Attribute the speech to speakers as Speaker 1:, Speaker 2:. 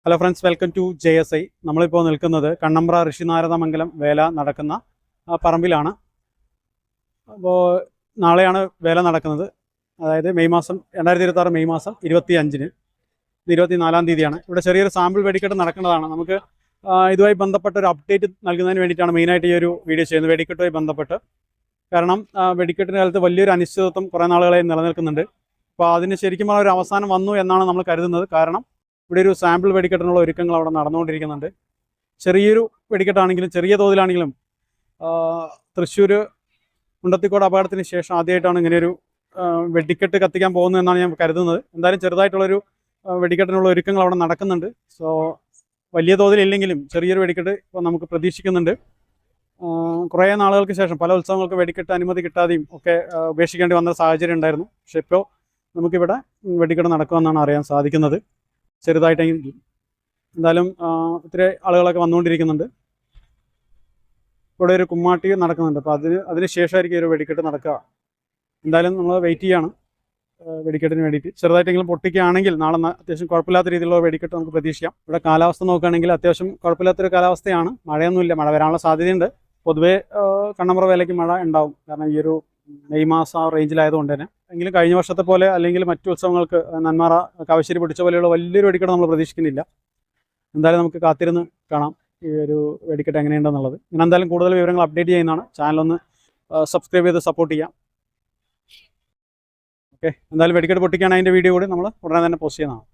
Speaker 1: Hello friends, welcome to JSI. നമ്മളിപ്പോൾ നിൽക്കുന്നത് കണ്ണമ്പ്ര ഋഷിനാരദമംഗലം വേല നടക്കുന്ന പറമ്പിലാണ്. അപ്പോൾ നാളെയാണ് വേല നടക്കുന്നത്. അതായത് 2026 മെയ് മാസം 25-ന്, 24-ാം തീയതിയാണ്. ഇവിടെ ചെറിയൊരു സാമ്പിൾ വെടിക്കെട്ട് നടക്കുന്നതാണ്. നമുക്ക് ഇതുമായി ബന്ധപ്പെട്ട ഒരു അപ്ഡേറ്റ് നൽകുന്നതിന് വേണ്ടിയിട്ടാണ് മെയിനായിട്ട് ഈ ഒരു വീഡിയോ ചെയ്യുന്നത്, വെടിക്കെട്ടുമായി ബന്ധപ്പെട്ട്. കാരണം വെടിക്കെട്ടിൻ്റെ കാലത്ത് വലിയൊരു അനിശ്ചിതത്വം കുറേ നാളുകളായി നിലനിൽക്കുന്നുണ്ട്. അപ്പോൾ അതിന് ശരിക്കും പറഞ്ഞ ഒരു അവസാനം വന്നു എന്നാണ് നമ്മൾ കരുതുന്നത്. കാരണം ഇവിടെ ഒരു സാമ്പിൾ വെടിക്കെട്ടിനുള്ള ഒരുക്കങ്ങൾ അവിടെ നടന്നുകൊണ്ടിരിക്കുന്നുണ്ട്. ചെറിയൊരു വെടിക്കെട്ടാണെങ്കിലും ചെറിയ തോതിലാണെങ്കിലും തൃശ്ശൂർ മുണ്ടത്തിക്കോട് അപകടത്തിന് ശേഷം ആദ്യമായിട്ടാണ് ഇങ്ങനെയൊരു വെടിക്കെട്ട് കത്തിക്കാൻ പോകുന്നത് എന്നാണ് ഞാൻ കരുതുന്നത്. എന്തായാലും ചെറുതായിട്ടുള്ളൊരു വെടിക്കെട്ടിനുള്ള ഒരുക്കങ്ങൾ അവിടെ നടക്കുന്നുണ്ട്. സോ വലിയ തോതിലില്ലെങ്കിലും ചെറിയൊരു വെടിക്കെട്ട് ഇപ്പോൾ നമുക്ക് പ്രതീക്ഷിക്കുന്നുണ്ട്. കുറേ നാളുകൾക്ക് ശേഷം പല ഉത്സവങ്ങൾക്ക് വെടിക്കെട്ട് അനുമതി കിട്ടാതെയും ഒക്കെ ഉപേക്ഷിക്കേണ്ടി വന്ന സാഹചര്യം ഉണ്ടായിരുന്നു. പക്ഷേ ഇപ്പോൾ നമുക്കിവിടെ വെടിക്കെട്ട് നടക്കുമെന്നാണ് അറിയാൻ സാധിക്കുന്നത്. ചെറുതായിട്ടെങ്കിലും എന്തായാലും ഒത്തിരി ആളുകളൊക്കെ വന്നുകൊണ്ടിരിക്കുന്നുണ്ട്. ഇവിടെ ഒരു കുമ്മാട്ടി നടക്കുന്നുണ്ട്. അപ്പോൾ അതിന് ശേഷമായിരിക്കും ഒരു വെടിക്കെട്ട് നടക്കുക. എന്തായാലും നമ്മൾ വെയിറ്റ് ചെയ്യാണ് വെടിക്കെട്ടിന് വേണ്ടിയിട്ട്. ചെറുതായിട്ടെങ്കിലും പൊട്ടിക്കുകയാണെങ്കിൽ നാളെ അത്യാവശ്യം കുഴപ്പമില്ലാത്ത രീതിയിലുള്ള വെടിക്കെട്ട് നമുക്ക് പ്രതീക്ഷിക്കാം. ഇവിടെ കാലാവസ്ഥ നോക്കുകയാണെങ്കിൽ അത്യാവശ്യം കുഴപ്പമില്ലാത്തൊരു കാലാവസ്ഥയാണ്. മഴയൊന്നുമില്ല, മഴ വരാനുള്ള സാധ്യതയുണ്ട്. പൊതുവേ കണ്ണമ്പ്ര വേലയ്ക്ക് മഴ ഉണ്ടാവും. കാരണം ഈ ഒരു മെയ് മാസം ആ റേഞ്ചിലായതുകൊണ്ട് തന്നെ. എങ്കിലും കഴിഞ്ഞ വർഷത്തെ പോലെ അല്ലെങ്കിൽ മറ്റു ഉത്സവങ്ങൾക്ക് നെന്മാറ കാവശ്ശേരി പിടിച്ച പോലെയുള്ള വലിയൊരു വെടിക്കെട്ട് നമ്മൾ പ്രതീക്ഷിക്കുന്നില്ല. എന്തായാലും നമുക്ക് കാത്തിരുന്ന് കാണാം ഈ ഒരു വെടിക്കെട്ട് എങ്ങനെയുണ്ടെന്നുള്ളത്. ഇങ്ങനെ എന്തായാലും കൂടുതൽ വിവരങ്ങൾ അപ്ഡേറ്റ് ചെയ്യുന്നതാണ്. ചാനലൊന്ന് സബ്സ്ക്രൈബ് ചെയ്ത് സപ്പോർട്ട് ചെയ്യാം. ഓക്കെ, എന്തായാലും വെടിക്കെട്ട് പൊട്ടിക്കുകയാണ് അതിൻ്റെ വീഡിയോ കൂടി നമ്മൾ ഉടനെ തന്നെ പോസ്റ്റ് ചെയ്യുന്നതാണ്.